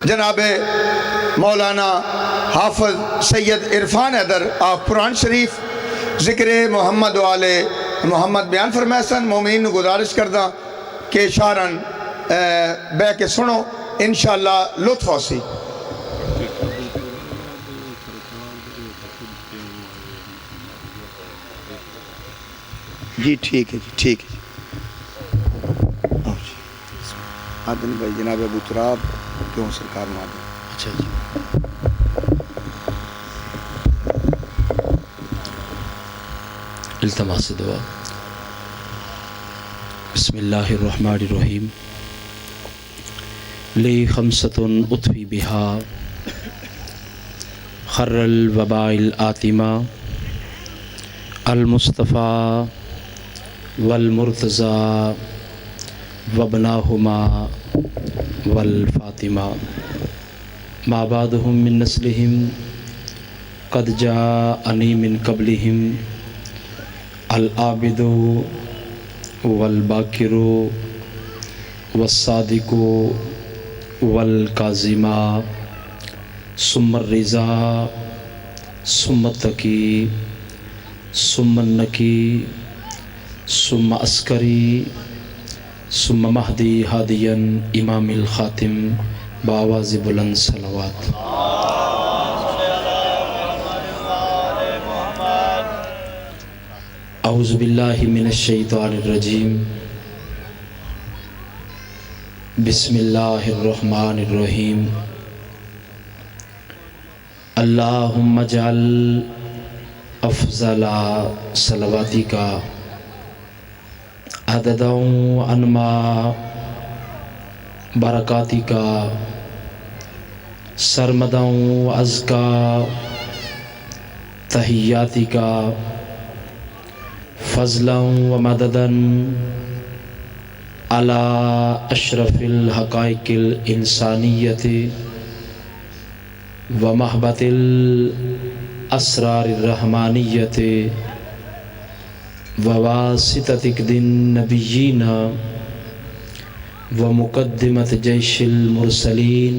جناب مولانا حافظ سید عرفان حیدر آپ قرآن شریف ذکر محمد والے محمد بیان فرمیسن مومنین کو گزارش کردہ کہ شارن بے کے سنو انشاءاللہ لطف ہوسی. جی ٹھیک ہے جی ٹھیک ہے جی. آدن بھائی جناب ابو تراب کیوں سرکار مادر. اچھا جی. التماس دعا. بسم اللہ الرحمن الرحیم. لی خمسۃ اطفی بہا خر الوباء الآتمہ المصطفیٰ والمرتضیٰ وابناہما والفاطمہ ما بعدہم من نسلہم قد جاءنی من قبلہم العابد والباکر والصادق والکاظم ثم الرضا ثم التقی ثم النقی ثم عسکری ثم مہدی ہادیا امام الخاتم بآواز بلند صلوات. اعوذ باللہ من الشیطان الرجیم. بسم اللہ الرحمن الرحیم. اللہم اجعل افضل صلواتی کا عددا انما برکاتی کا سرمدا ازکا تحیاتی کا فضلا و مددا علی اشرف الحقائق الانسانیت و محبت الاسرار الرحمانیت و واسطۃ دین نبیین و مقدمت جیش المرسلین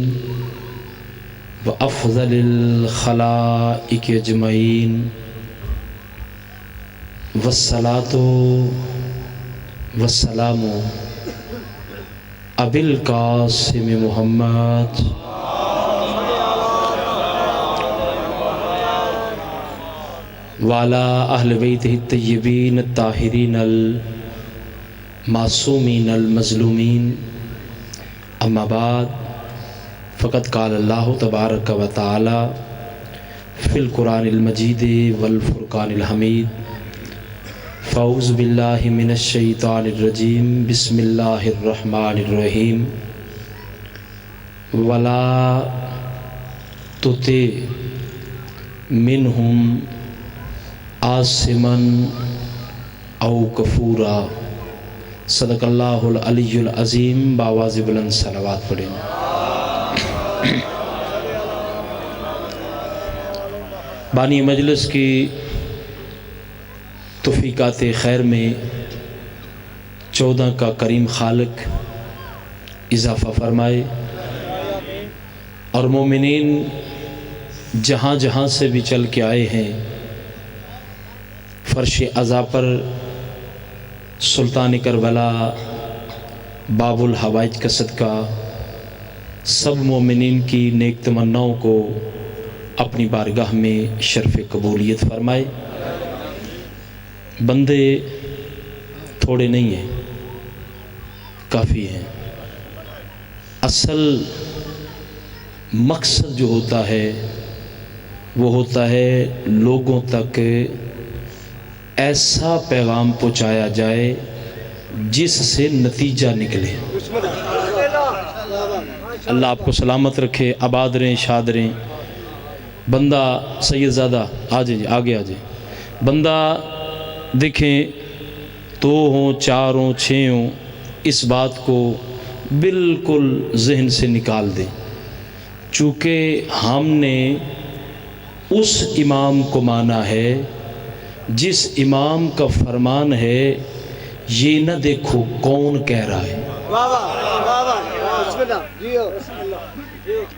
و افضل الخلائق اجمعین والصلاة والسلام ابی القاسم محمد وعلی اہل بیتہ الطیبین الطاہرین المعصومین المظلومین. اما بعد فقد قال اللہ تبارک و تعالی فی القرآن المجید والفرقان الحمید. فاعوذ باللہ من الشیطان الرجیم. بسم اللہ الرحمن الرحیم. ولا تطع منہم آثما او کفورا. صدق اللہ العلی العظیم. بآواز بلند صلوات پڑھیں. بانی مجلس کی توفیقات خیر میں 14 کا کریم خالق اضافہ فرمائے اور مومنین جہاں جہاں سے بھی چل کے آئے ہیں فرش عزا پر سلطان کربلا باب الحوائج کا صدقہ سب مومنین کی نیک تمناؤں کو اپنی بارگاہ میں شرف قبولیت فرمائے. بندے تھوڑے نہیں ہیں، کافی ہیں. اصل مقصد جو ہوتا ہے وہ ہوتا ہے لوگوں تک ایسا پیغام پہنچایا جائے جس سے نتیجہ نکلے. اللہ آپ کو سلامت رکھے، آباد رہیں، شاد رہیں. بندہ سید زادہ آ جائیں، آگے آ جائیں. بندہ دیکھیں 2 ہوں 4 ہوں 6 ہوں، اس بات کو بالکل ذہن سے نکال دیں. چونکہ ہم نے اس امام کو مانا ہے جس امام کا فرمان ہے یہ نہ دیکھو کون کہہ رہا ہے.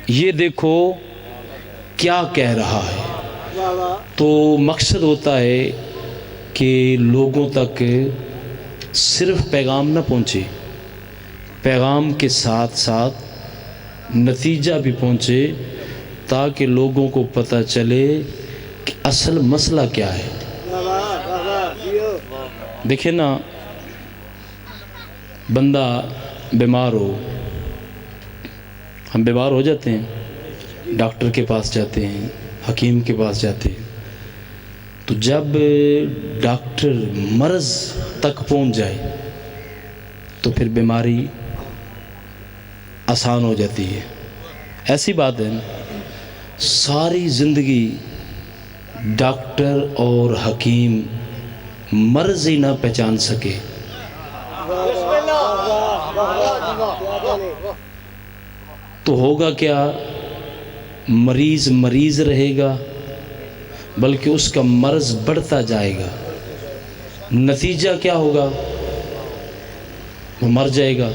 یہ دیکھو کیا کہہ رہا ہے. تو مقصد ہوتا ہے کہ لوگوں تک صرف پیغام نہ پہنچے، پیغام کے ساتھ ساتھ نتیجہ بھی پہنچے، تاکہ لوگوں کو پتہ چلے کہ اصل مسئلہ کیا ہے. دیکھیں نا، بندہ بیمار ہو، ہم بیمار ہو جاتے ہیں، ڈاکٹر کے پاس جاتے ہیں، حکیم کے پاس جاتے ہیں. تو جب ڈاکٹر مرض تک پہنچ جائے تو پھر بیماری آسان ہو جاتی ہے. ایسی بات ہے نا، ساری زندگی ڈاکٹر اور حکیم مرض ہی نہ پہچان سکے تو ہوگا کیا؟ مریض مریض رہے گا، بلکہ اس کا مرض بڑھتا جائے گا. نتیجہ کیا ہوگا؟ وہ مر جائے گا.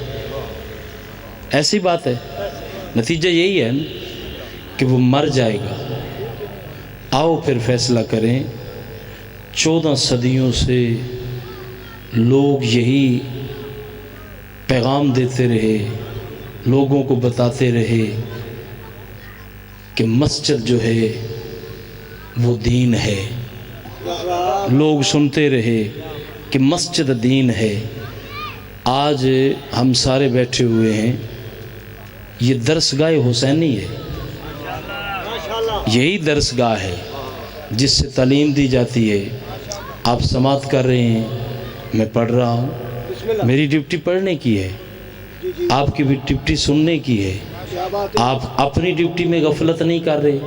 ایسی بات ہے، نتیجہ یہی ہے کہ وہ مر جائے گا. آؤ پھر فیصلہ کریں. 14 صدیوں سے لوگ یہی پیغام دیتے رہے، لوگوں کو بتاتے رہے کہ مسجد جو ہے وہ دین ہے. لوگ سنتے رہے کہ مسجد دین ہے. آج ہم سارے بیٹھے ہوئے ہیں، یہ درسگاہ حسینی ہے. یہی درسگاہ ہے جس سے تعلیم دی جاتی ہے. آپ سماعت کر رہے ہیں، میں پڑھ رہا ہوں. میری ڈیوٹی پڑھنے کی ہے، آپ کی بھی ڈیوٹی سننے کی ہے. آپ اپنی ڈیوٹی میں غفلت نہیں کر رہے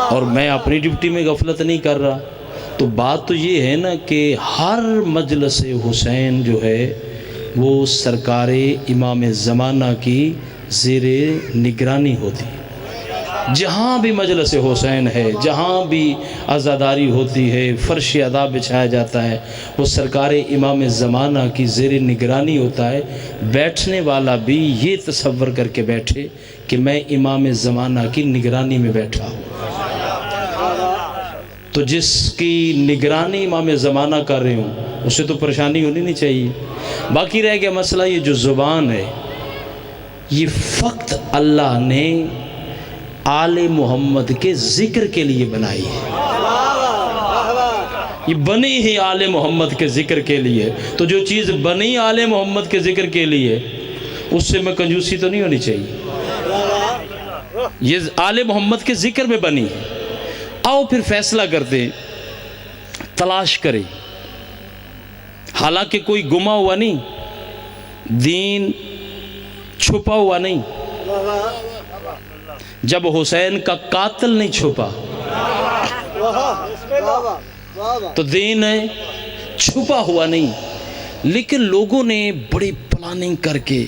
اور میں اپنی ڈیوٹی میں غفلت نہیں کر رہا. تو بات تو یہ ہے نا کہ ہر مجلس حسین جو ہے وہ سرکار امام زمانہ کی زیر نگرانی ہوتی ہے. جہاں بھی مجلس حسین ہے، جہاں بھی عزاداری ہوتی ہے، فرش ادا بچھایا جاتا ہے، وہ سرکار امام زمانہ کی زیر نگرانی ہوتا ہے. بیٹھنے والا بھی یہ تصور کر کے بیٹھے کہ میں امام زمانہ کی نگرانی میں بیٹھا ہوں. تو جس کی نگرانی امام زمانہ کر رہے ہوں اسے تو پریشانی ہونی نہیں چاہیے. باقی رہ گیا مسئلہ یہ جو زبان ہے، یہ فقط اللہ نے آل محمد کے ذکر کے لیے بنائی ہے. یہ بنی ہی آل محمد کے ذکر کے لیے. تو جو چیز بنی آل محمد کے ذکر کے لیے، اس سے میں کنجوسی تو نہیں ہونی چاہیے. یہ آل محمد کے ذکر میں بنی ہے. آؤ پھر فیصلہ کرتے، تلاش کریں. حالانکہ کوئی گما ہوا نہیں، دین چھپا ہوا نہیں. جب حسین کا قاتل نہیں چھپا تو دین چھپا ہوا نہیں. لیکن لوگوں نے بڑی پلاننگ کر کے،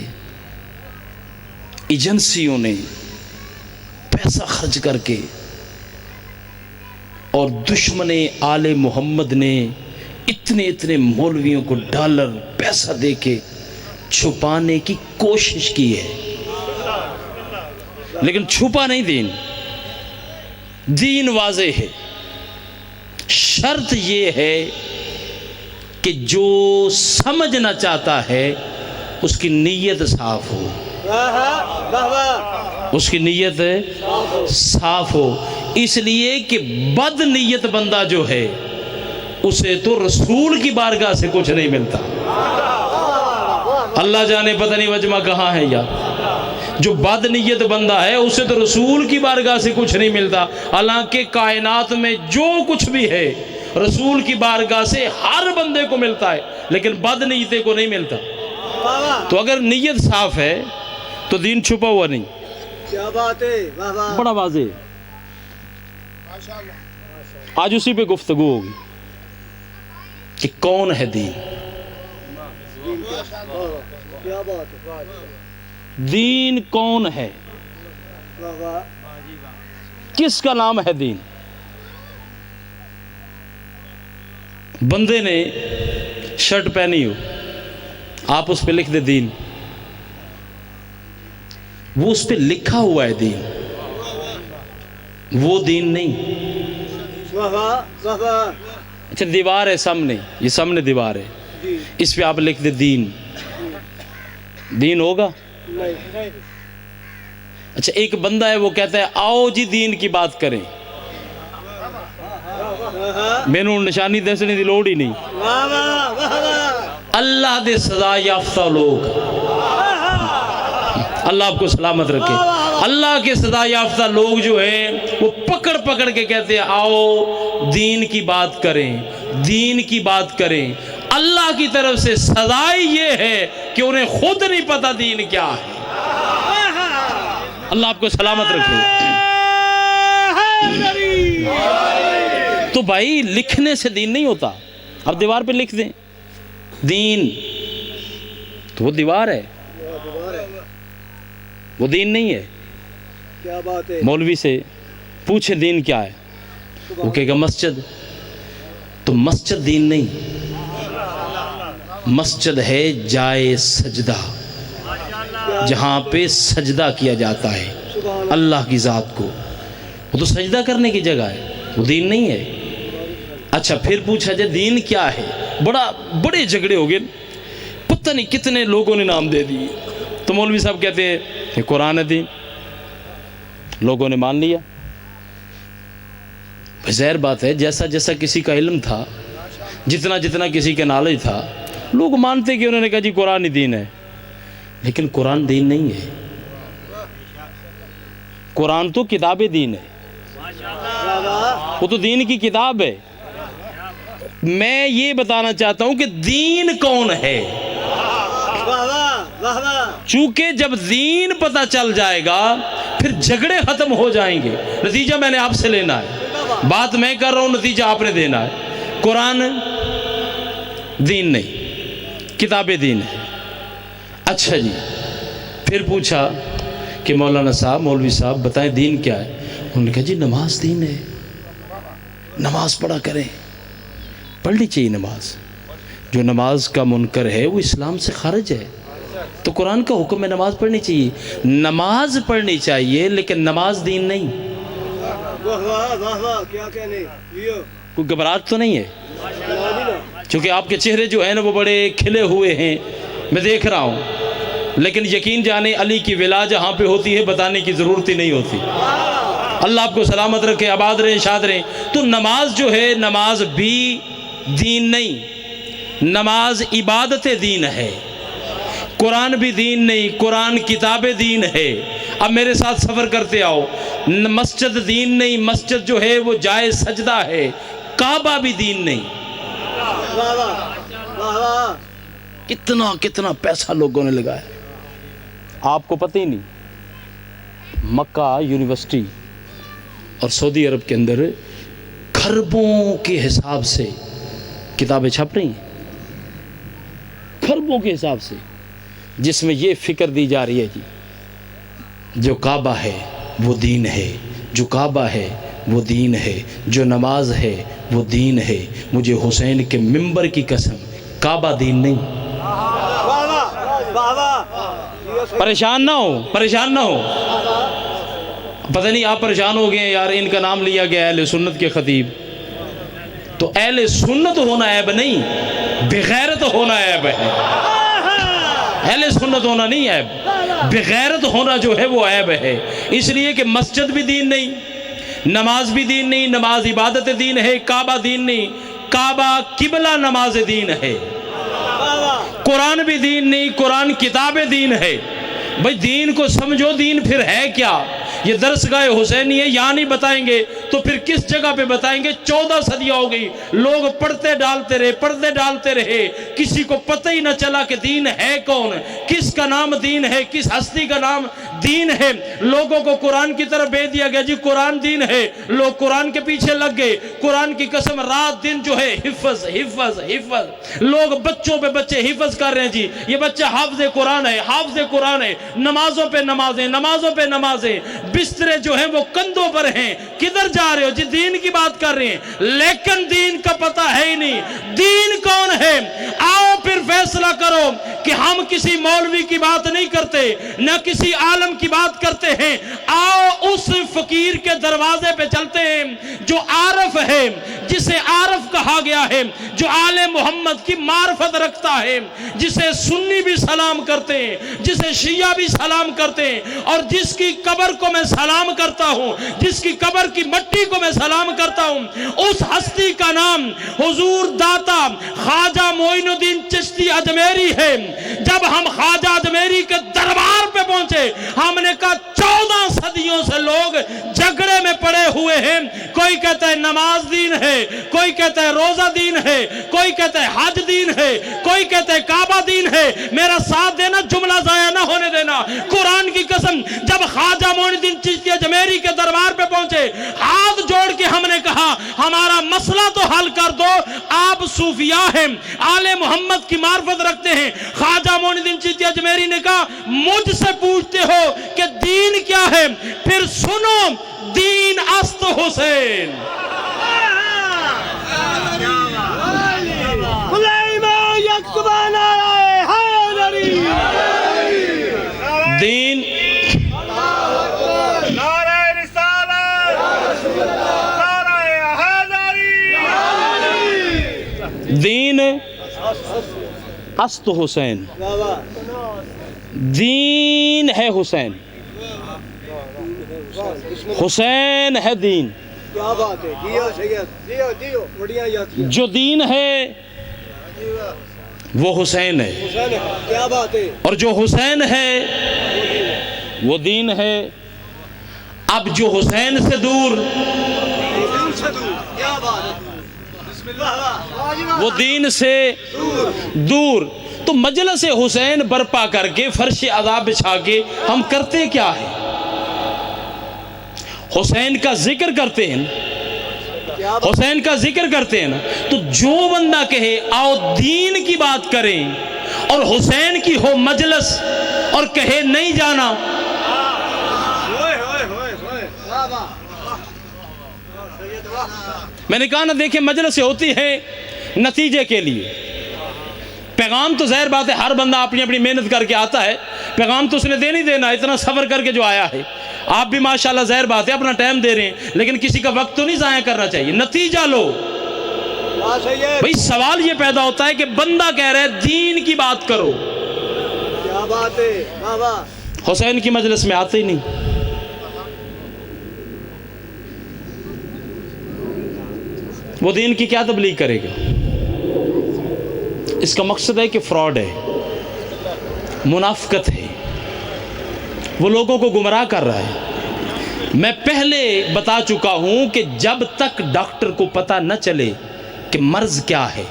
ایجنسیوں نے پیسہ خرچ کر کے، اور دشمن آل محمد نے اتنے مولویوں کو ڈالر پیسہ دے کے چھپانے کی کوشش کی ہے. لیکن چھپا نہیں دین. دین واضح ہے. شرط یہ ہے کہ جو سمجھنا چاہتا ہے اس کی نیت صاف ہو، اس کی نیت صاف ہو. اس لیے کہ بد نیت بندہ جو ہے اسے تو رسول کی بارگاہ سے کچھ نہیں ملتا. اللہ جانے پتہ نہیں مجمع کہاں ہے یا. جو بد نیت بندہ ہے اسے تو رسول کی بارگاہ سے کچھ نہیں ملتا. حالانکہ کائنات میں جو کچھ بھی ہے رسول کی بارگاہ سے ہر بندے کو ملتا ہے، لیکن بد نیتے کو نہیں ملتا. تو اگر نیت صاف ہے تو دین چھپا ہوا نہیں. کیا بات ہے، بڑا واضح. آج اسی پہ گفتگو ہوگی کہ کون ہے دین. کیا بات ہے. دین کون ہے، کس کا نام ہے دین. بندے نے شرٹ پہنی ہو، آپ اس پہ لکھ دے دین. وہ اس پہ لکھا ہوا ہے دین، وہ دین نہیں۔ واہ واہ واہ واہ اچھا دیوار ہے سامنے، یہ سامنے دیوار ہے، جی اس پہ آپ لکھ دیں دین، دین ہوگا؟ نہیں اچھا ایک بندہ ہے وہ کہتا ہے آؤ جی دین کی بات کریں، میں نے نشانی دسنے دی لوڑ ہی نہیں۔ واہ واہ واہ واہ اللہ دے سزا یافتہ لوگ، اللہ آپ کو سلامت رکھے، اللہ کے سزا یافتہ لوگ جو ہیں وہ پکڑ پکڑ کے کہتے ہیں آؤ دین کی بات کریں، دین کی بات کریں۔ اللہ کی طرف سے سزا یہ ہے کہ انہیں خود نہیں پتا دین کیا ہے۔ اللہ آپ کو سلامت رکھے۔ تو بھائی لکھنے سے دین نہیں ہوتا، اب دیوار پہ لکھ دیں دین، تو وہ دیوار ہے، وہ دین نہیں ہے۔ کیا بات ہے، مولوی سے پوچھے دین کیا ہے، وہ کہے گا مسجد، تو مسجد دین نہیں، مسجد ہے جائے سجدہ، جہاں پہ سجدہ کیا جاتا ہے اللہ کی ذات کو، وہ تو سجدہ کرنے کی جگہ ہے، وہ دین نہیں ہے۔ اچھا پھر پوچھا جائے دین کیا ہے، بڑے جھگڑے ہو گئے، پتہ نہیں کتنے لوگوں نے نام دے دیے، تو مولوی صاحب کہتے ہیں کہ قرآن ہے دین، لوگوں نے مان لیا۔ ظاہر بات ہے جیسا جیسا کسی کا علم تھا، جتنا جتنا کسی کا نالج تھا، لوگ مانتے کہ انہوں نے کہا جی قرآن ہی دین ہے، لیکن قرآن دین نہیں ہے، قرآن تو کتاب دین ہے، وہ تو دین کی کتاب ہے۔ میں یہ بتانا چاہتا ہوں کہ دین کون ہے، واہ واہ واہ واہ چونکہ جب دین پتہ چل جائے گا پھر جھگڑے ختم ہو جائیں گے، نتیجہ میں نے آپ سے لینا ہے، بات میں کر رہا ہوں نتیجہ آپ نے دینا ہے۔ قرآن دین نہیں، کتاب دین ہے۔ اچھا جی پھر پوچھا کہ مولانا صاحب مولوی صاحب بتائیں دین کیا ہے، انہوں نے کہا جی نماز دین ہے، نماز پڑھا کریں، پڑھنی چاہیے نماز، جو نماز کا منکر ہے وہ اسلام سے خارج ہے، تو قرآن کا حکم ہے نماز پڑھنی چاہیے، نماز پڑھنی چاہیے لیکن نماز دین نہیں۔ واہ واہ واہ واہ کیا کہنے یہ کوئی گھبراہٹ تو نہیں ہے، چونکہ آپ کے چہرے جو ہیں نا وہ بڑے کھلے ہوئے ہیں، میں دیکھ رہا ہوں، لیکن یقین جانے علی کی ولا جہاں پہ ہوتی ہے بتانے کی ضرورت ہی نہیں ہوتی۔ اللہ آپ کو سلامت رکھے، آباد رہیں، شاد رہیں۔ تو نماز جو ہے نماز بھی دین نہیں، نماز عبادت دین ہے، قرآن بھی دین نہیں، قرآن کتاب دین ہے۔ اب میرے ساتھ سفر کرتے آؤ، مسجد دین نہیں، مسجد جو ہے وہ جائے سجدہ ہے، کعبہ بھی دین نہیں۔ واہ واہ واہ واہ کتنا پیسہ لوگوں نے لگایا، آپ کو پتہ ہی نہیں۔ مکہ یونیورسٹی اور سعودی عرب کے اندر کھربوں کے حساب سے کتابیں چھپ رہی ہیں، کھربوں کے حساب سے، جس میں یہ فکر دی جا رہی ہے جی جو کعبہ ہے وہ دین ہے، جو کعبہ ہے وہ دین ہے، جو نماز ہے وہ دین ہے، مجھے حسین کے ممبر کی قسم کعبہ دین نہیں۔ واہ واہ واہ واہ پریشان نہ ہو، پریشان نہ ہو، پتہ نہیں آپ پریشان ہو گئے یار ان کا نام لیا گیا اہل سنت کے خطیب، تو اہل سنت ہونا عیب نہیں، بغیرت ہونا عیب ہے، اہل سنت ہونا نہیں عیب، بغیرت ہونا جو ہے وہ عیب ہے۔ اس لیے کہ مسجد بھی دین نہیں، نماز بھی دین نہیں، نماز عبادت دین ہے، کعبہ دین نہیں، کعبہ قبلہ نماز دین ہے، قرآن بھی دین نہیں، قرآن کتاب دین ہے۔ بھئی دین کو سمجھو، دین پھر ہے کیا؟ یہ درسگاہ حسینی ہے، یہاں نہیں بتائیں گے تو پھر کس جگہ پہ بتائیں گے؟ 14 صدیاں ہو گئی، لوگ پڑھتے ڈالتے رہے، کسی کو پتہ ہی نہ چلا کہ دین ہے کون، کس کا نام دین ہے، کس ہستی کا نام دین ہے۔ لوگوں کو قرآن کی طرف بھیج دیا گیا جی قرآن دین ہے، لوگ قرآن کے پیچھے لگ گئے، قرآن کی قسم رات دن جو ہے حفظ حفظ حفظ، لوگ بچوں پہ بچے حفظ کر رہے ہیں جی، یہ بچہ حافظ قرآن ہے، حافظ قرآن ہے، نمازوں پہ نمازیں، نمازوں پہ نمازیں، بسترے جو ہیں وہ کندھوں پر ہیں، کدھر جا رہے ہو جی؟ دین کی بات کر رہے ہیں، لیکن دین کا پتہ ہے ہی نہیں، دین کون ہے؟ آؤ پھر پھر فیصلہ کرو کہ ہم کسی مولوی کی بات نہیں کرتے، نہ کسی عالم کی بات کرتے ہیں، آؤ اس فقیر کے دروازے پہ چلتے ہیں جو عارف ہے، جسے عارف کہا گیا ہے، جو آل محمد کی معرفت رکھتا ہے، جسے سنی بھی سلام کرتے ہیں، جسے شیعہ بھی سلام کرتے ہیں، اور جس کی قبر کو میں سلام کرتا ہوں، جس کی قبر کی مٹی کو میں سلام کرتا ہوں، اس ہستی کا نام حضور داتا خواجہ معین الدین چشتی اجمیری ہے۔ جب ہم خواجہ اجمیری کے دربار پہ پہنچے، ہم نے کہا 14 صدیوں سے لوگ جھگڑے میں پڑے ہوئے ہیں، کوئی کہتا ہے نماز دین ہے، کوئی کہتا ہے روزہ دین ہے، کوئی کہتا ہے حج دین ہے، کوئی کہتا ہے کعبہ دین ہے، میرا ساتھ دینا، جملہ ضائع نہ ہونے دینا، قرآن کی قسم۔ جب خواجہ معین الدین چشتی اجمیری کے دربار پہ پہنچے، ہاتھ جوڑ کے ہم نے کہا ہمارا مسئلہ تو حل کر دو، آپ صوفیاء ہیں، آل محمد کی معرفت رکھتے ہیں۔ خواجہ معین الدین چشتی اجمیری نے کہا مجھ سے پوچھتے ہو کہ دین کیا ہے؟ پھر سنو، دین است حسین۔ دین دین است حسین، دین ہے حسین، حسین ہے دین۔ کیا بات ہے، جیو سید، جیو بڑھیا یاد کیا، جو دین ہے وہ حسین ہے، حسین ہے، کیا بات ہے، اور جو حسین ہے وہ دین ہے۔ اب جو حسین سے دور کیا بات ہے، بسم اللہ، وہ دین سے دور، تو مجلس حسین برپا کر کے فرش عذاب بچھا کے ہم کرتے کیا ہے؟ حسین کا ذکر کرتے ہیں، حسین کا ذکر کرتے ہیں نا، تو جو بندہ کہے آؤ دین کی بات کریں اور حسین کی ہو مجلس اور کہے نہیں جانا، میں نے کہا نا دیکھیں مجلس ہوتی ہے نتیجے کے لیے، پیغام تو ظاہر بات ہے ہر بندہ اپنی اپنی محنت کر کے آتا ہے، پیغام تو اس نے دے نہیں دینا، اتنا سفر کر کے جو آیا ہے، آپ بھی ماشاءاللہ ظاہر بات ہے اپنا ٹائم دے رہے ہیں، لیکن کسی کا وقت تو نہیں ضائع کرنا چاہیے، نتیجہ لو۔ بھئی سوال یہ پیدا ہوتا ہے کہ بندہ کہہ رہا ہے دین کی بات کرو، کیا بات ہے، واہ واہ، حسین کی مجلس میں آتے ہی نہیں۔ وہ دین کی کیا تبلیغ کرے گا؟ اس کا مقصد ہے کہ فراڈ ہے، منافقت ہے، وہ لوگوں کو گمراہ کر رہا ہے۔ میں پہلے بتا چکا ہوں کہ جب تک ڈاکٹر کو پتہ نہ چلے کہ مرض کیا ہے،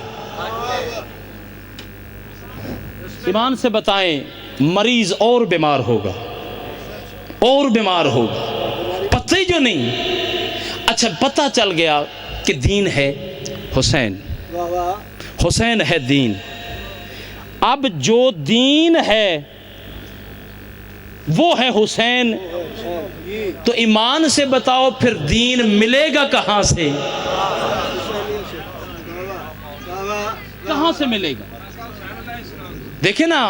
ایمان سے بتائیں مریض اور بیمار ہوگا، اور بیمار ہوگا، پتہ ہی جو نہیں۔ اچھا پتہ چل گیا کہ دین ہے حسین، واہ واہ، حسین ہے دین۔ اب جو دین ہے وہ ہے حسین، تو ایمان سے بتاؤ پھر دین ملے گا کہاں سے؟ کہاں سے ملے گا؟ دیکھیں نا،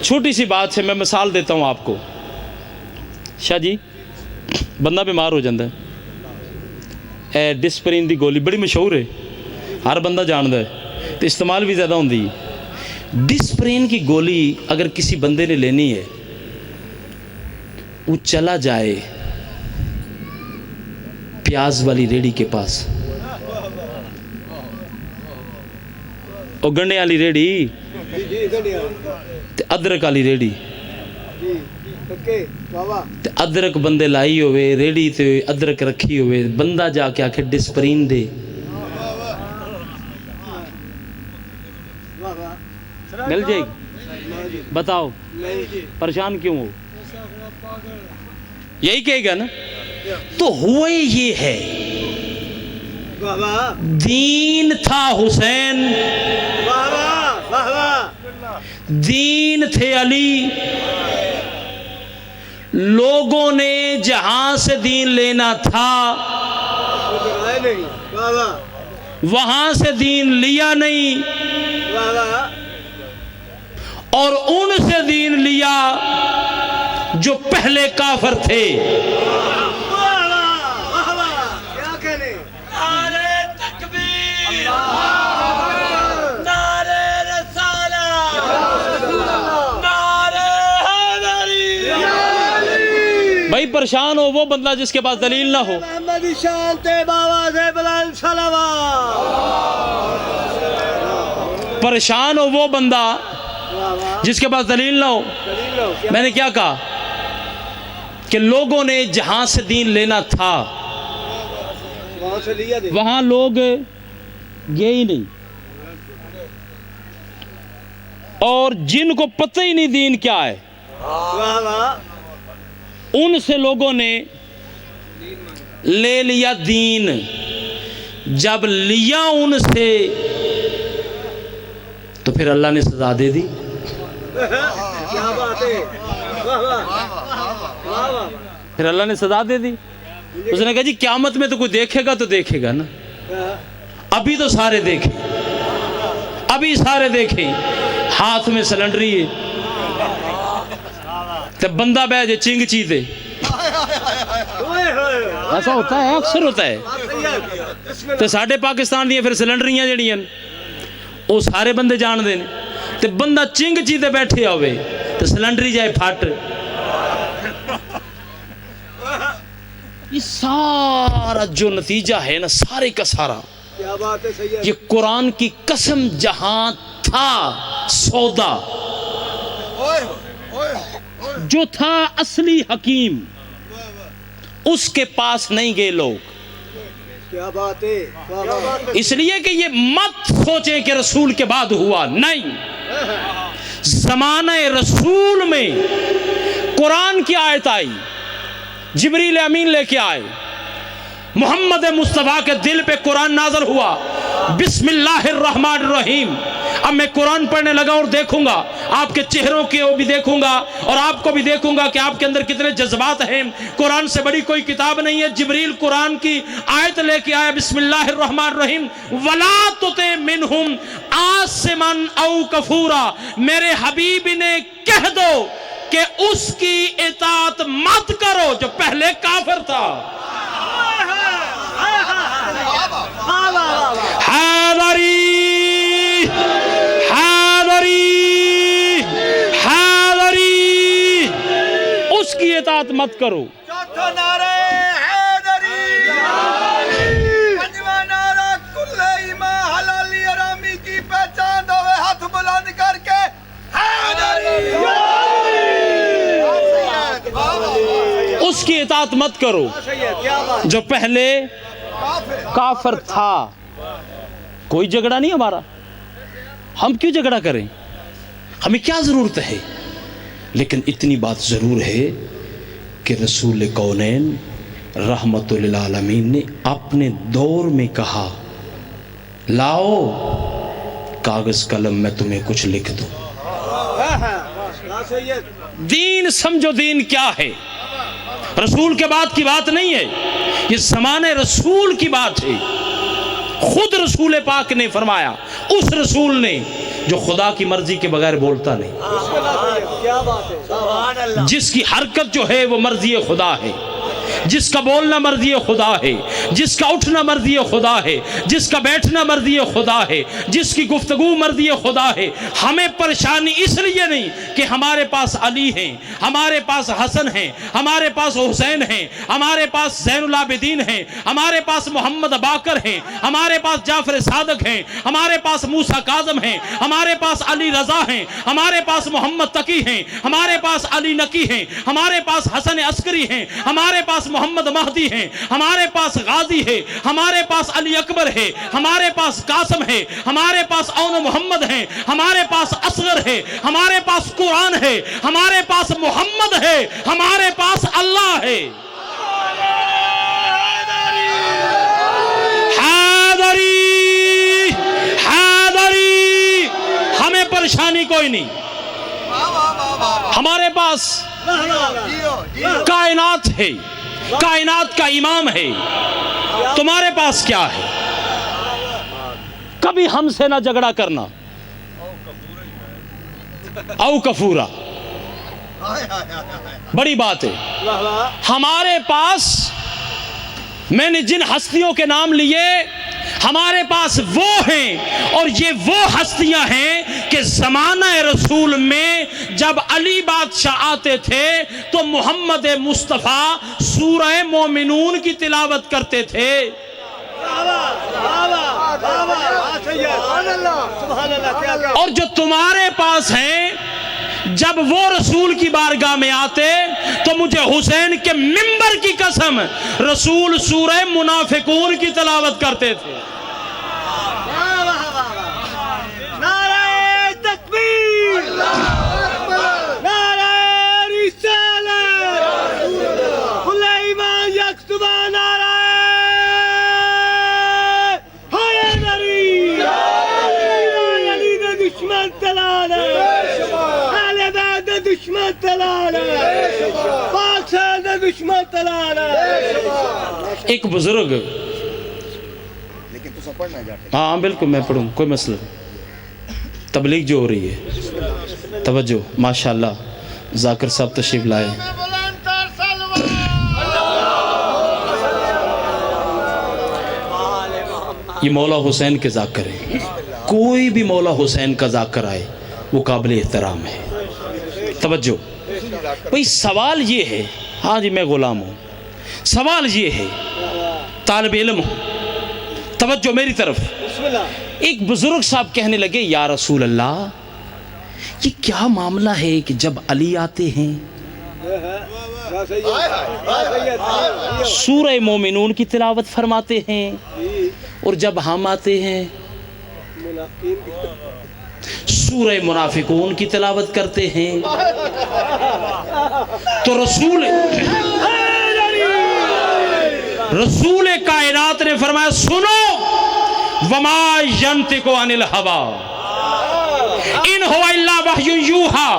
چھوٹی سی بات سے میں مثال دیتا ہوں آپ کو۔ شاہ جی بندہ بیمار ہو جاتا ہے، ڈسپرین دی گولی بڑی مشہور ہے، ہر بندہ جانتا ہے، تو استعمال بھی زیادہ ہوندی ہے۔ ڈسپرین کی گولی اگر کسی بندے نے لینی ہے، وہ چلا جائے پیاز والی ریڑھی کے پاس، اور گنڈے والی ریڑھی، ادرک والی ریڑھی، ادرک بندے لائی ہوئے، ریڑھی تے ادرک رکھی ہوئے، بندہ جا کے آکھے ڈسپرین دے، مل جائے گی؟ بتاؤ پریشان کیوں ہو؟ یہی کہے گا نا۔ تو ہوئے یہ ہے، دین تھا حسین، دین تھے علی، لوگوں نے جہاں سے دین لینا تھا وہاں سے دین لیا نہیں، اور ان سے دین لیا جو پہلے کافر تھے. کیا کہنے نعرے تکبیر، نعرے رسالت، نعرے حیدری. بھائی پریشان ہو وہ بندہ جس کے پاس دلیل نہ ہو. محمدی شان تے بابا سے بلند صلوات. پریشان ہو وہ بندہ جس کے پاس دلیل نہ ہو. دلیل لو کیا میں نے کیا کہا کہ لوگوں نے جہاں سے دین لینا تھا وہاں سے لیا دے. وہاں لوگ گئے ہی نہیں، اور جن کو پتہ ہی نہیں دین کیا ہے واہ واہ. ان سے لوگوں نے لے لیا دین. جب لیا ان سے تو پھر اللہ نے سزا دے دی. کیا بات ہے. واہ واہ واہ واہ. پھر اللہ نے سزا دے دی. اس نے کہا جی قیامت میں تو کوئی دیکھے گا تو دیکھے گا نا، ابھی تو سارے دیکھیں، ابھی سارے دیکھیں. ہاتھ میں سلنڈری ہے تو بندہ بہ جائے چنگ چیتے. ایسا ہوتا ہے، اکثر ہوتا ہے. تو ساڈے پاکستان دیا پھر سلنڈریاں جڑیاں وہ سارے بندے جان دے نے. تو بندہ چنگ چیتے بیٹھے ہوئے تو سلنڈری جائے پھٹ. یہ سارا جو نتیجہ ہے نا، سارے کا سارا، کیا بات ہے سید. یہ قرآن کی قسم جہاں تھا سودا، جو تھا اصلی حکیم، اس کے پاس نہیں گئے لوگ. کیا بات ہے. واہ واہ. اس لیے کہ یہ مت سوچیں کہ رسول کے بعد ہوا، نہیں. زمانہ رسول میں قرآن کی آیت آئی، جبریل امین لے کے آئے، محمد مصطفیٰ کے دل پہ قرآن نازل ہوا، بسم اللہ الرحمن الرحیم. اب میں قرآن پڑھنے لگا اور دیکھوں گا آپ کے چہروں کے وہ بھی دیکھوں گا اور آپ کو بھی دیکھوں گا کہ آپ کے اندر کتنے جذبات ہیں. قرآن سے بڑی کوئی کتاب نہیں ہے. جبریل قرآن کی آیت لے کے آیا، بسم اللہ الرحمن الرحیم، وَلَا تُطِعْ مِنْهُمْ آثِمًا أَوْ كَفُورًا. میرے حبیب نے کہہ دو کہ اس کی اطاعت مت کرو جو پہلے کافر تھا. حیدری حیدری حیدری، اس کی اطاعت مت کرو. چوتھا نعرے حیدری، پنجواں نعرہ کل ایمان حلالی ارامی کی پہچان دو، ہاتھ بلند کر کے حیدری. اس کی اطاعت مت کرو کیا بات. جو پہلے کافر تھا. کوئی جھگڑا نہیں ہمارا، ہم کیوں جھگڑا کریں، ہمیں کیا ضرورت ہے. لیکن اتنی بات ضرور ہے کہ رسول کونین رحمت للعالمین نے اپنے دور میں کہا، لاؤ کاغذ قلم میں تمہیں کچھ لکھ دوں. دین سمجھو دین کیا ہے. رسول کے بعد کی بات نہیں ہے، یہ زمانے رسول کی بات ہے. خود رسول پاک نے فرمایا، اس رسول نے جو خدا کی مرضی کے بغیر بولتا نہیں، کیا بات ہے. جس کی حرکت جو ہے وہ مرضی خدا ہے، جس کا بولنا مرضی خدا ہے، جس کا اٹھنا مرضی خدا ہے، جس کا بیٹھنا مرضی خدا ہے، جس کی گفتگو مرضی خدا ہے. ہمیں پریشانی اس لیے نہیں کہ ہمارے پاس علی ہیں، ہمارے پاس حسن ہیں، ہمارے پاس حسین ہیں، ہمارے پاس زین العابدین ہیں، ہمارے پاس محمد باقر ہیں، ہمارے پاس جعفر صادق ہیں، ہمارے پاس موسیٰ کاظم ہیں، ہمارے پاس علی رضا ہیں، ہمارے پاس محمد تقی ہیں، ہمارے پاس علی نقی ہیں، ہمارے پاس حسن عسکری ہیں، ہمارے پاس محمد مہدی ہیں، ہمارے پاس غازی ہے، ہمارے پاس علی اکبر ہے، ہمارے پاس قاسم ہے، ہمارے پاس اون محمد ہیں، ہمارے پاس اصغر ہے، ہمارے پاس قرآن ہے، ہمارے پاس محمد ہے، ہمارے پاس اللہ ہے. حیدری حیدری، ہمیں پریشانی کوئی نہیں. ہمارے پاس کائنات ہے، کائنات کا امام ہے. تمہارے پاس کیا ہے؟ کبھی ہم سے نہ جھگڑا کرنا، او کفورا. بڑی بات ہے. ہمارے پاس میں نے جن ہستیوں کے نام لیے ہمارے پاس وہ ہیں، اور یہ وہ ہستیاں ہیں کہ زمانہ رسول میں جب علی بادشاہ آتے تھے تو محمد مصطفیٰ سورہ مومنون کی تلاوت کرتے تھے. اور جو تمہارے پاس ہیں جب وہ رسول کی بارگاہ میں آتے تو مجھے حسین کے منبر کی قسم رسول سورہ منافقون کی تلاوت کرتے تھے. نعرہ تکبیر، نعرہ رسالت، سلیمان یکسبہ، نعرہ حیدری، علی دا دشمن تلالے، اہل بیت دا دشمن تلالے، بادشاہ دا دشمن تلالے. ایک بزرگ، ہاں بالکل میں پڑھوں، کوئی مسئلہ نہیں. تبلیغ جو ہو رہی ہے، توجہ، ماشاءاللہ ذاکر صاحب تشریف لائے. یہ مولا حسین کے ذاکر ہیں. کوئی بھی مولا حسین کا ذاکر آئے وہ قابل احترام ہے. توجہ بھئی، سوال یہ ہے، ہاں جی میں غلام ہوں، سوال یہ ہے، طالب علم ہوں، توجہ میری طرف. ایک بزرگ صاحب کہنے لگے یا رسول اللہ، یہ کیا معاملہ ہے کہ جب علی آتے ہیں سورہ مومنون کی تلاوت فرماتے ہیں، اور جب ہم آتے ہیں سورہ منافقون کی تلاوت کرتے ہیں؟ تو رسول کائنات نے فرمایا سنو، وما ینطق عن الہوی ان هو الا وحی یوحی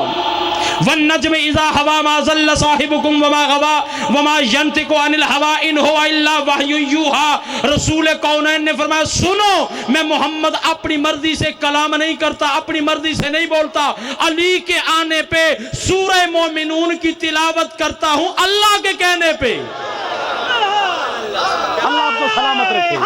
والنجم اذا ہوا ما ضل صاحبکم وما غوی وما ینطق عن الہوی ان هو الا وحی یوحی. رسول کونین نے فرمایا سنو، میں محمد اپنی مرضی سے کلام نہیں کرتا، اپنی مرضی سے نہیں بولتا. علی کے آنے پہ سورہ مومنون کی تلاوت کرتا ہوں اللہ کے کہنے پہ. اللہ آپ کو سلامت رکھے،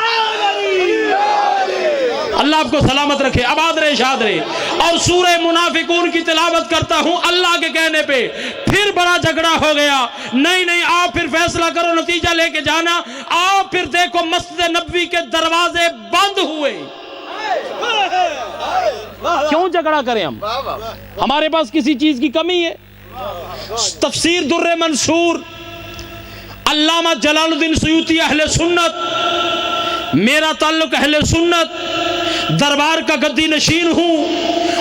اللہ آپ کو سلامت رکھے، آباد رہے، شاد رہے. اور سورہ منافقون کی تلاوت کرتا ہوں اللہ کے کہنے پہ. پھر بڑا جھگڑا ہو گیا. نہیں آپ پھر فیصلہ کرو، نتیجہ لے کے جانا. آپ پھر دیکھو مسجد نبوی کے دروازے بند ہوئے. کیوں جھگڑا کریں ہم؟ ہمارے پاس کسی چیز کی کمی ہے؟ تفسیر در منصور علامہ جلال الدین سیوطی اہل سنت، میرا تعلق اہل سنت، دربار کا گدی نشین ہوں،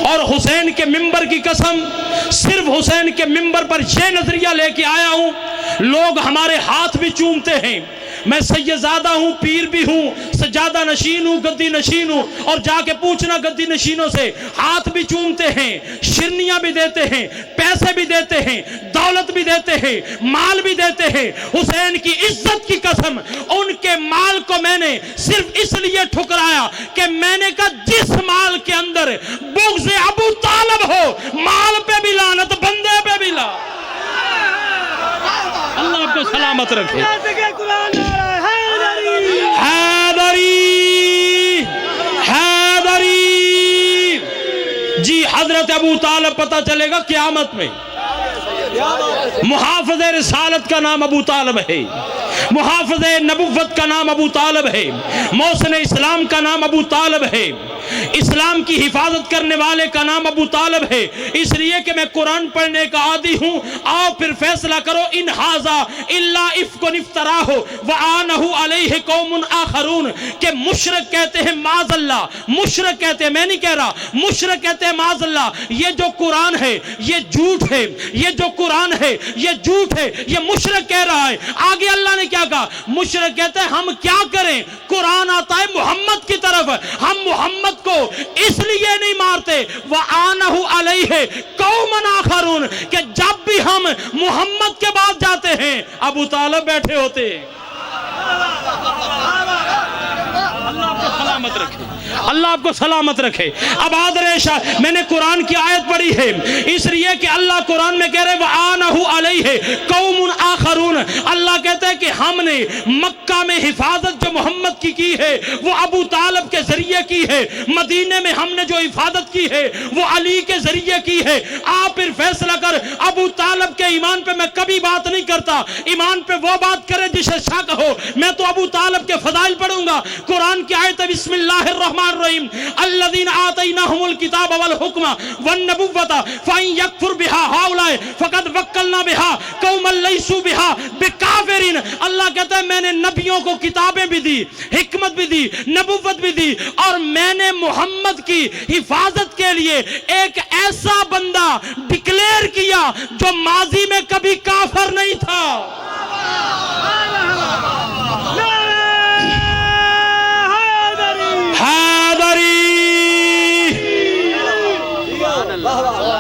اور حسین کے منبر کی قسم صرف حسین کے منبر پر یہ نظریہ لے کے آیا ہوں. لوگ ہمارے ہاتھ بھی چومتے ہیں. میں سیدزادہ ہوں، پیر بھی ہوں، سجادہ نشین ہوں، گدی نشین ہوں. اور جا کے پوچھنا گدی نشینوں سے، ہاتھ بھی چومتے ہیں، شرنیاں بھی دیتے ہیں، پیسے بھی دیتے ہیں، دولت بھی دیتے ہیں، مال بھی دیتے ہیں. حسین کی عزت کی قسم ان کے مال کو میں نے صرف اس لیے ٹھکرایا کہ میں نے کہا جس مال کے اندر بغض ابو طالب ہو، مال پہ بھی لعنت، بندے پہ بھی لعنت. اللہ آپ کو سلامت رکھے. حیدری حیدری جی حضرت ابو طالب پتہ چلے گا قیامت میں. محافظ رسالت کا نام ابو طالب ہے، محافظ نبوت کا نام ابو طالب ہے، محسن اسلام کا نام ابو طالب ہے، اسلام کی حفاظت کرنے والے کا نام ابو طالب ہے. اس لیے کہ میں قرآن پڑھنے کا عادی ہوں. آؤ پھر فیصلہ کرو. ان ھذا الا افک افتراہ وآنہ علیہ قوم آخرون. کہ مشرک کہتے ہیں معاذ اللہ، مشرک کہتے ہیں، میں نہیں کہہ رہا، مشرک کہتے ہیں معاذ اللہ یہ جو قرآن ہے یہ جھوٹ ہے، یہ جو قرآن ہے یہ جھوٹ ہے، یہ مشرک کہہ رہا ہے. آگے اللہ نے کیا کہا؟ مشرک کہتے ہیں ہم کیا کریں، قرآن آتا ہے محمد کی طرف، ہم محمد کو اس لیے نہیں مارتے وَآنَهُ عَلَيْهِ قَوْمًا آخَرُونَ کہ جب بھی ہم محمد کے بعد جاتے ہیں ابو طالب بیٹھے ہوتے ہیں. اللہ سلامت رکھے، اللہ آپ کو سلامت رکھے، آباد رہے شاہ۔ میں نے قرآن کی آیت پڑھی ہے اس لیے کہ اللہ قرآن میں کہہ رہے وَآنَهُ عَلَيْهِ قَوْمٌ آخَرُونَ، اللہ کہتا ہے کہ ہم نے مکہ میں حفاظت جو محمد کی ہے وہ ابو طالب کے ذریعے کی ہے، مدینے میں ہم نے جو حفاظت کی ہے وہ علی کے ذریعے کی ہے۔ آپ پھر فیصلہ کر، ابو طالب کے ایمان پہ میں کبھی بات نہیں کرتا، ایمان پہ وہ بات کرے جسے شک ہو۔ میں تو ابو طالب کے فضائل پڑھوں گا۔ قرآن کی آیت ہے بسم اللہ الرحمن الرحیم الذین آتیناہم الکتاب والحکم والنبوۃ فإن یکفر بها ہؤلاء فقد وکلنا بها قوما لیسوا بها بکافرین۔ اللہ کہتا ہے میں نے نبیوں کو کتابیں بھی دی، حکمت بھی دی، نبوت بھی دی، اور میں نے محمد کی حفاظت کے لیے ایک ایسا بندہ ڈکلیئر کیا جو ماضی میں کبھی کافر نہیں تھا۔ حیدری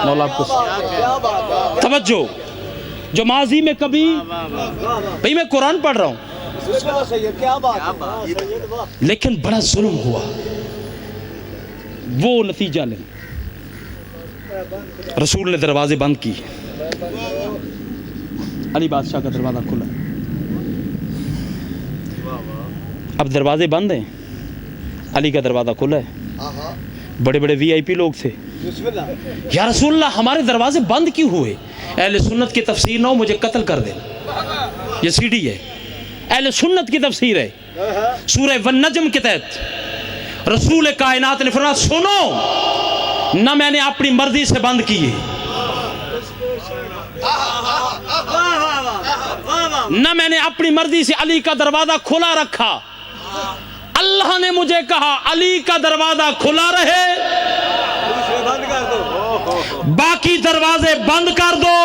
مولا آپ کو توجہ، جو ماضی میں کبھی، بھئی میں قرآن پڑھ رہا ہوں کیا بات، لیکن بڑا ظلم ہوا، وہ نتیجہ نہیں۔ رسول نے دروازے بند کی، علی بادشاہ کا دروازہ کھلا، اب دروازے بند ہیں، علی کا دروازہ کھلا ہے، بڑے بڑے وی آئی پی لوگ تھے، یا رسول اللہ ہمارے دروازے بند کیوں ہوئے؟ اہل سنت کی تفسیر نہ ہو مجھے قتل کر دیں، یہ سی ڈی ہے، اہل سنت کی تفسیر ہے، سورہ والنجم کے تحت رسول کائنات نے فرمایا سنو، نہ میں نے اپنی مرضی سے بند کیے، نہ میں نے اپنی مرضی سے علی کا دروازہ کھلا رکھا، اللہ نے مجھے کہا علی کا دروازہ کھلا رہے، باقی دروازے بند کر دو۔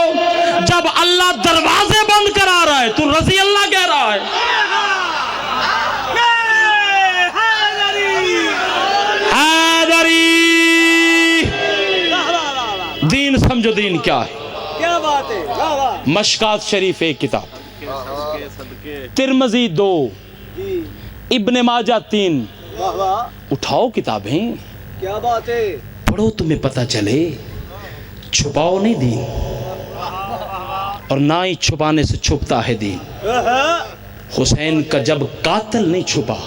جب اللہ دروازے بند کرا رہا ہے تو رضی اللہ کہہ رہا ہے۔ حیدری دین سمجھو، دین کیا ہے؟ کیا بات ہے، مشکات شریف ایک کتاب، ترمذی 2، ابن ماجہ 3، اٹھاؤ کتابیں، کیا بات ہے، پڑھو تمہیں پتہ چلے، چھپاؤ نہیں دین، اور نہ ہی چھپانے سے چھپتا ہے دین۔ حسین کا جب قاتل نہیں چھپا،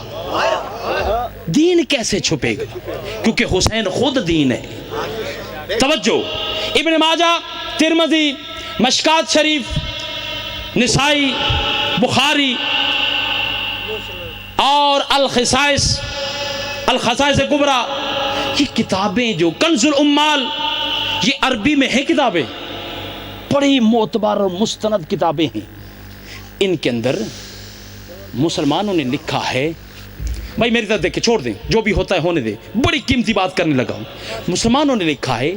دین کیسے چھپے گا؟ کیونکہ حسین خود دین ہے۔ توجہ، ابن ماجہ، ترمذی، مشکات شریف، نسائی، بخاری اور الخصائص کبریٰ، یہ کتابیں جو کنز الامال، یہ عربی میں ہیں کتابیں، بڑی معتبر اور مستند کتابیں ہیں۔ ان کے اندر مسلمانوں نے لکھا ہے، بھائی میری طرف دیکھ کے چھوڑ دیں، جو بھی ہوتا ہے ہونے دیں، بڑی قیمتی بات کرنے لگا ہوں۔ مسلمانوں نے لکھا ہے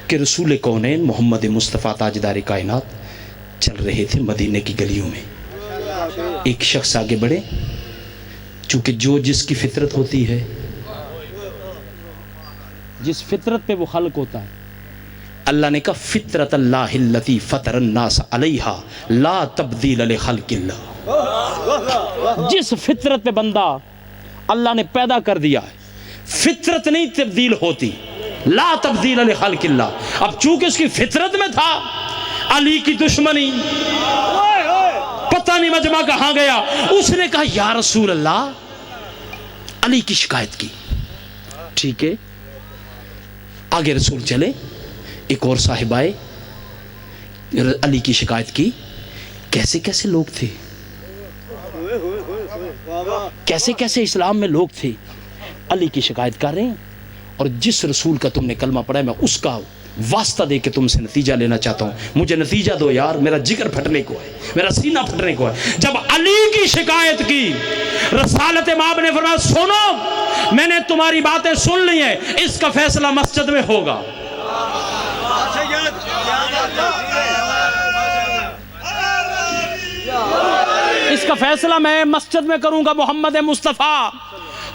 کہ رسول کونین محمد مصطفیٰ تاجدار کائنات چل رہے تھے مدینے کی گلیوں میں، ایک شخص آگے بڑھے، چونکہ جو جس کی فطرت ہوتی ہے، جس فطرت پہ وہ خلق ہوتا ہے، اللہ نے کہا فطرت اللہ التی فطر الناس علیہا لا تبدیل لخلق اللہ، جس فطرت پہ بندہ اللہ نے پیدا کر دیا ہے، فطرت نہیں تبدیل ہوتی، لا تبدیل لخلق اللہ۔ اب چونکہ اس کی فطرت میں تھا علی کی دشمنی، پتہ نہیں مجمع کہاں گیا، اس نے کہا یا رسول اللہ، علی کی شکایت کی، ٹھیک ہے، آگے رسول چلے، ایک اور صاحب آئے، علی کی شکایت کی، کیسے کیسے لوگ تھے، کیسے کیسے اسلام میں لوگ تھے، علی کی شکایت کر رہے ہیں، اور جس رسول کا تم نے کلمہ پڑھا ہے میں اس کا واسطہ دے کے تم سے نتیجہ لینا چاہتا ہوں، مجھے نتیجہ دو یار، میرا جگر پھٹنے کو ہے، میرا سینہ پھٹنے کو ہے۔ جب علی کی شکایت کی، رسالت مآب نے فرمایا سنو، میں نے تمہاری باتیں سن لی ہیں، اس کا فیصلہ مسجد میں ہوگا۔ اس کا فیصلہ میں مسجد میں کروں گا، محمد مصطفیٰ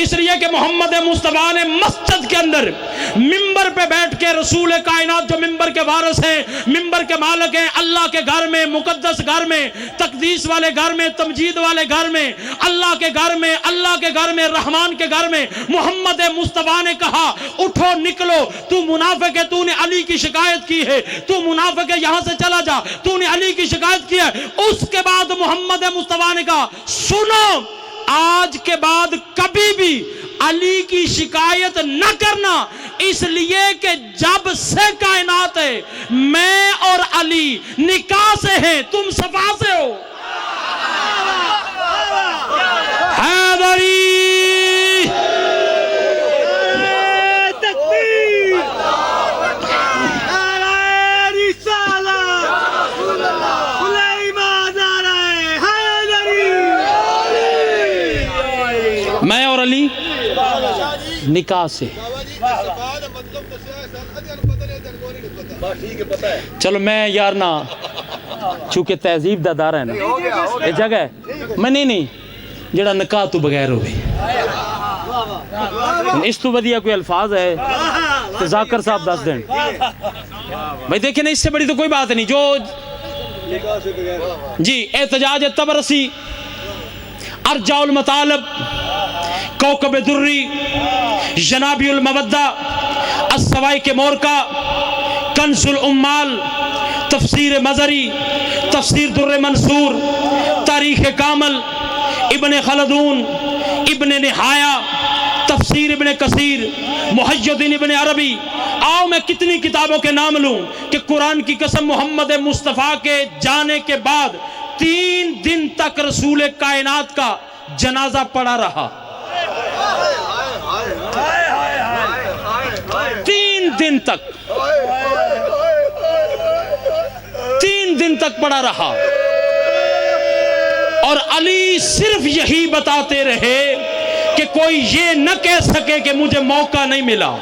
اس لیے کہ محمد مصطفیٰ نے مسجد کے اندر منبر پہ بیٹھ کے رسول کائنات جو منبر کے وارث ہیں، منبر کے مالک ہیں، اللہ کے گھر میں، مقدس گھر میں، تقدیس والے گھر میں، تمجید والے گھر میں، اللہ کے گھر میں، اللہ کے گھر میں، رحمان کے گھر میں محمد مصطفیٰ نے کہا اٹھو نکلو، تو منافق ہے، تو نے علی کی شکایت کی ہے، تو منافق ہے، یہاں سے چلا جا، تو نے علی کی شکایت کی ہے۔ اس کے بعد محمد مصطفیٰ نے کہا سنو، آج کے بعد کبھی بھی علی کی شکایت نہ کرنا، اس لیے کہ جب سے کائنات ہے میں اور علی نکاح سے ہیں، تم صفا سے ہو۔ حیدری میں اور علی نکاح سے۔ چلو میں یار نا چونکہ تہذیب دا دار ہے نا یہ جگہ ہے میں نہیں جڑا نکاح تو بغیر ہوئے اس تو ودیا کوئی الفاظ ہے تو ذاکر صاحب دس دیں بھائی دیکھیں نا، اس سے بڑی تو کوئی بات نہیں۔ جو جی احتجاج طبرسی، ارجاء المطالب، کوكب دری، جنابی المودہ، السوائق مورکہ، کنز الامال، تفسیر مزری، تفسیر در منصور، تاریخ کامل، ابن خلدون، ابن نہایہ، تفسیر ابن کثیر، محی الدین ابن عربی۔ آؤ میں کتنی کتابوں کے نام لوں کہ قرآن کی قسم محمد مصطفیٰ کے جانے کے بعد 3 دن تک رسول کائنات کا جنازہ پڑا رہا، 3 دن تک، 3 دن تک پڑا رہا۔ اور علی صرف یہی بتاتے رہے کہ کوئی یہ نہ کہہ سکے کہ مجھے موقع نہیں ملا۔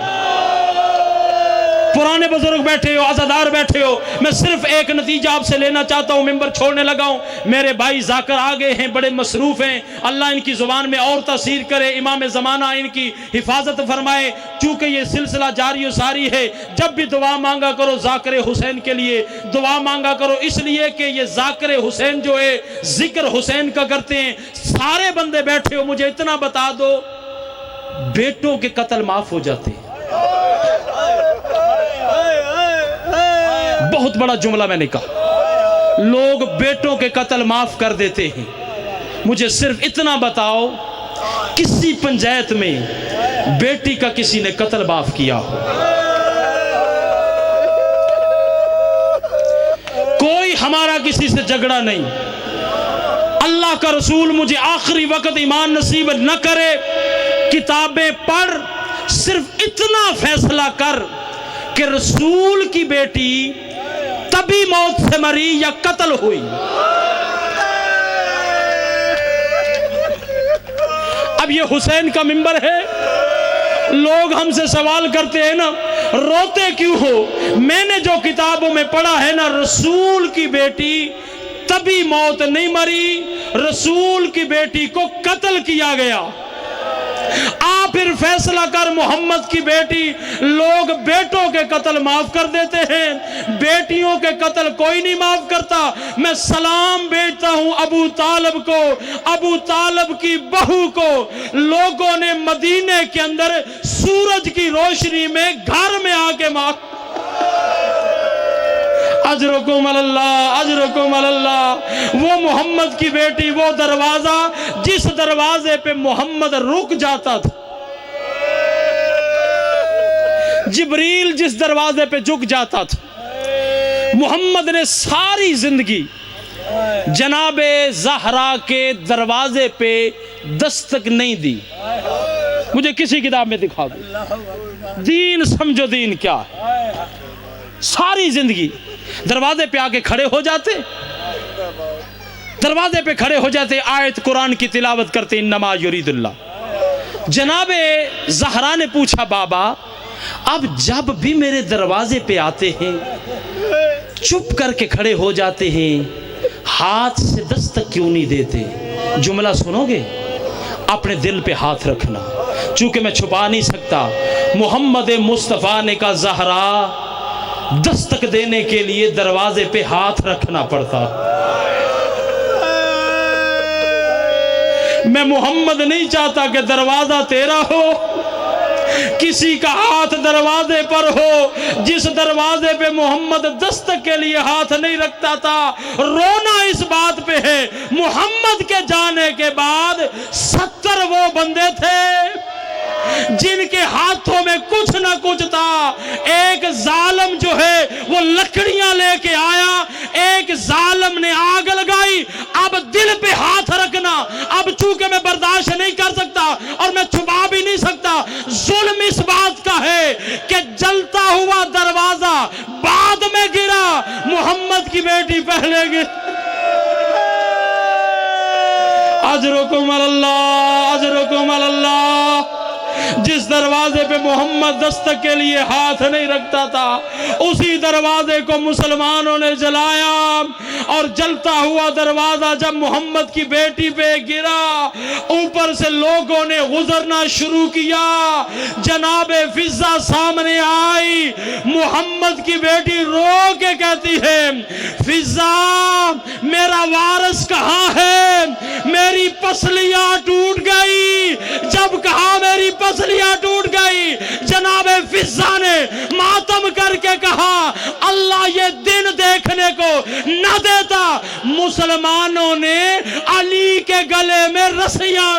پرانے بزرگ بیٹھے ہو، عزادار بیٹھے ہو، میں صرف ایک نتیجہ آپ سے لینا چاہتا ہوں، ممبر چھوڑنے لگا ہوں۔ میرے بھائی ذاکر آگے ہیں، بڑے مصروف ہیں، اللہ ان کی زبان میں اور تاثیر کرے، امام زمانہ ان کی حفاظت فرمائے۔ چونکہ یہ سلسلہ جاری و ساری ہے، جب بھی دعا مانگا کرو ذاکر حسین کے لیے دعا مانگا کرو، اس لیے کہ یہ ذاکر حسین جو ہے ذکر حسین کا کرتے ہیں۔ سارے بندے بیٹھے ہو، مجھے اتنا بتا دو بیٹوں کے قتل معاف ہو جاتے ہیں؟ بہت بڑا جملہ میں نے کہا، لوگ بیٹوں کے قتل معاف کر دیتے ہیں۔ مجھے صرف اتنا بتاؤ کسی پنچایت میں بیٹی کا کسی نے قتل معاف کیا ہو؟ کوئی ہمارا کسی سے جھگڑا نہیں۔ اللہ کا رسول مجھے آخری وقت ایمان نصیب نہ کرے، کتابیں پڑھ، صرف اتنا فیصلہ کر کہ رسول کی بیٹی تبھی موت سے مری یا قتل ہوئی۔ اب یہ حسین کا منبر ہے، لوگ ہم سے سوال کرتے ہیں نا روتے کیوں ہو؟ میں نے جو کتابوں میں پڑھا ہے نا، رسول کی بیٹی تبھی موت نہیں مری، رسول کی بیٹی کو قتل کیا گیا۔ آپ پھر فیصلہ کر، محمد کی بیٹی، لوگ بیٹوں کے قتل معاف کر دیتے ہیں، بیٹیوں کے قتل کوئی نہیں معاف کرتا۔ میں سلام بھیجتا ہوں ابو طالب کو، ابو طالب کی بہو کو۔ لوگوں نے مدینے کے اندر سورج کی روشنی میں گھر میں آ کے معاف، اجرکم اللہ، اجرکم اللہ۔ وہ محمد کی بیٹی، وہ دروازہ جس دروازے پہ محمد رک جاتا تھا، جبریل جس دروازے پہ جھک جاتا تھا، محمد نے ساری زندگی جناب زہرا کے دروازے پہ دستک نہیں دی۔ مجھے کسی کتاب میں دکھا دو، دین سمجھو دین کیا ہے۔ ساری زندگی دروازے پہ آ کے کھڑے ہو جاتے، دروازے پہ کھڑے ہو جاتے، آیت قرآن کی تلاوت کرتے، انما یرید اللہ۔ جناب زہرا نے پوچھا بابا اب جب بھی میرے دروازے پہ آتے ہیں چپ کر کے کھڑے ہو جاتے ہیں، ہاتھ سے دستک کیوں نہیں دیتے؟ جملہ سنو گے، اپنے دل پہ ہاتھ رکھنا۔ چونکہ میں چھپا نہیں سکتا، محمد مصطفیٰ نے کہا زہرا دستک دینے کے لیے دروازے پہ ہاتھ رکھنا پڑتا۔ میں محمد نہیں چاہتا کہ دروازہ تیرا ہو، کسی کا ہاتھ دروازے پر ہو۔ جس دروازے پہ محمد دستک کے لیے ہاتھ نہیں رکھتا تھا، رونا اس بات پہ ہے محمد کے جانے کے بعد 70 وہ بندے تھے جن کے ہاتھوں میں کچھ نہ کچھ تھا۔ ایک ظالم جو ہے وہ لکڑیاں لے کے آیا، ایک ظالم نے آگ لگائی۔ اب دل پہ ہاتھ رکھنا، اب چونکہ میں برداشت نہیں کر سکتا اور میں چھپا بھی نہیں سکتا، ظلم اس بات کا ہے کہ جلتا ہوا دروازہ بعد میں گرا، محمد کی بیٹی پہلے گئی۔ اجرکم اللہ، اجرکم اللہ۔ جس دروازے پہ محمد دستک کے لیے ہاتھ نہیں رکھتا تھا، اسی دروازے کو مسلمانوں نے جلایا، اور جلتا ہوا دروازہ جب محمد کی بیٹی پہ گرا، اوپر سے لوگوں نے گزرنا شروع کیا۔ جناب فضہ سامنے آئی، محمد کی بیٹی رو کے کہتی ہے فضہ میرا وارث کہاں ہے؟ میری پسلیاں ٹوٹ گئی۔ جب کہا میری پسلیاں ٹوٹ گئی، جناب فضہ نے ماتم کر کے کہا اللہ یہ دن دیکھنے کو نہ دیتا۔ مسلمانوں نے علی کے گلے میں رسیاں،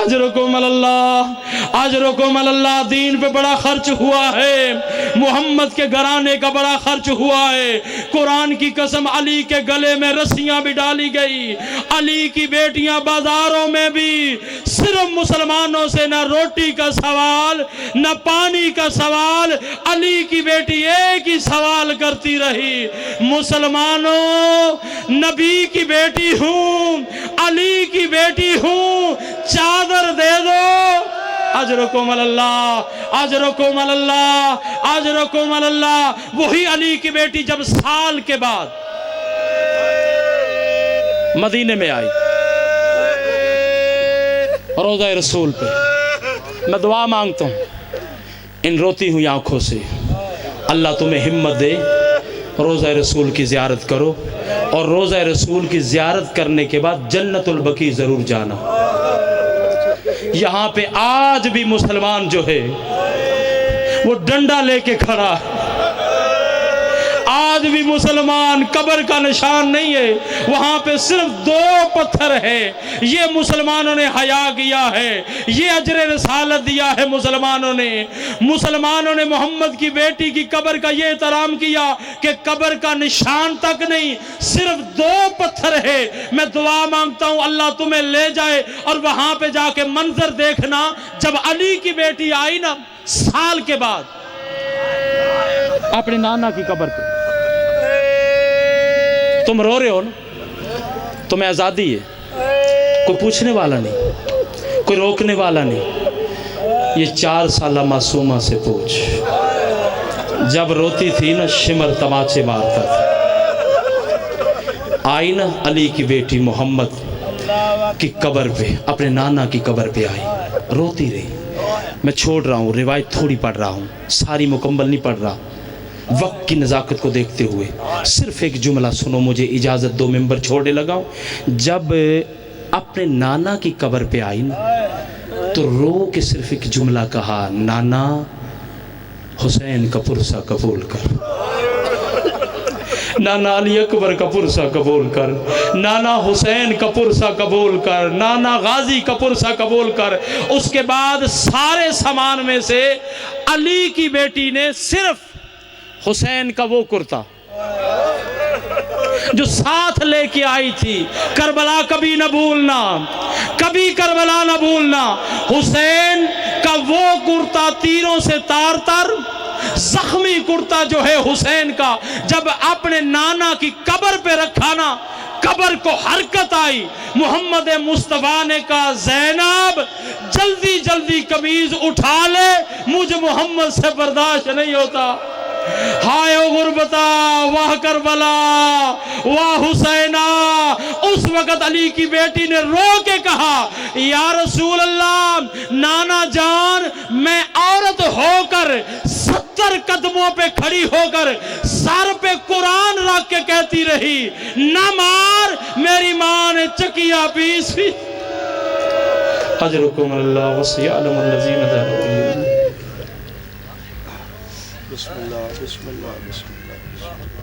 اجرکم اللہ، اجرکم اللہ۔ دین پہ بڑا خرچ ہوا ہے، محمد کے گھرانے کا بڑا خرچ ہوا ہے۔ قرآن کی قسم علی کے گلے میں رسیاں بھی ڈالی گئی۔ علی کی بیٹیاں بازاروں میں بھی صرف مسلمانوں سے نہ روٹی کا سوال نہ پانی کا سوال، علی کی بیٹی ایک ہی سوال کرتی رہی، مسلمانوں نبی کی بیٹی ہوں، علی کی بیٹی ہوں، چادر دے دو۔ اجرکم اللہ، اجرکم اللہ، اجرکم اللہ۔ وہی علی کی بیٹی جب سال کے بعد مدینے میں آئی، روضہ رسول پہ میں دعا مانگتا ہوں ان روتی ہوئی آنکھوں سے، اللہ تمہیں ہمت دے، روضہ رسول کی زیارت کرو، اور روضہ رسول کی زیارت کرنے کے بعد جنت البقیع ضرور جانا۔ یہاں پہ آج بھی مسلمان جو ہے وہ ڈنڈا لے کے کھڑا ہے، آج بھی مسلمان قبر کا نشان نہیں ہے، وہاں پہ صرف 2 پتھر ہے۔ یہ مسلمانوں نے حیا کیا ہے، یہ اجر رسالت دیا ہے مسلمانوں نے۔ مسلمانوں نے محمد کی بیٹی کی قبر کا یہ احترام کیا کہ قبر کا نشان تک نہیں، صرف 2 پتھر ہے۔ میں دعا مانگتا ہوں اللہ تمہیں لے جائے اور وہاں پہ جا کے منظر دیکھنا، جب علی کی بیٹی آئی نا سال کے بعد اپنے نانا کی قبر پہ، تم رو رہے ہو نا، تمہیں آزادی ہے، کوئی پوچھنے والا نہیں، کوئی روکنے والا نہیں۔ یہ 4 سالہ معصومہ سے پوچھ، جب روتی تھی نا شمر تماچے مارتا تھا، آئی نا علی کی بیٹی محمد کی قبر پہ، اپنے نانا کی قبر پہ آئی، روتی رہی۔ میں چھوڑ رہا ہوں، روایت تھوڑی پڑھ رہا ہوں، ساری مکمل نہیں پڑھ رہا، وقت کی نزاکت کو دیکھتے ہوئے صرف ایک جملہ سنو، مجھے اجازت دو، ممبر چھوڑنے لگا ہوں۔ جب اپنے نانا کی قبر پہ آئی نا تو رو کے صرف ایک جملہ کہا، نانا حسین کا پرسہ قبول کر، نانا علی اکبر کا پرسہ قبول کر، نانا حسین کا پرسہ قبول کر، نانا غازی کا پرسہ قبول کر۔ اس کے بعد سارے سامان میں سے علی کی بیٹی نے صرف حسین کا وہ کرتا جو ساتھ لے کے آئی تھی، کربلا کبھی نہ بھولنا، کبھی کربلا نہ بھولنا، حسین کا وہ کرتا تیروں سے تار تر، زخمی کرتا جو ہے حسین کا، جب اپنے نانا کی قبر پہ رکھا نا، قبر کو حرکت آئی، محمد مصطفیٰ نے کہا زینب جلدی جلدی قمیض اٹھا لے، مجھے محمد سے برداشت نہیں ہوتا۔ ہائے غربتا واہ کربلا واہ حسینہ، اس وقت علی کی بیٹی نے رو کے کہا یا رسول اللہ نانا جان میں عورت ہو کر 70 قدموں پہ کھڑی ہو کر سر پہ قرآن رکھ کے کہتی رہی نہ مار، میری ماں نے چکیا پیس بھی اجرکم اللہ وسیعلم الذین ظلموا بسم اللہ بسم اللہ بسم اللہ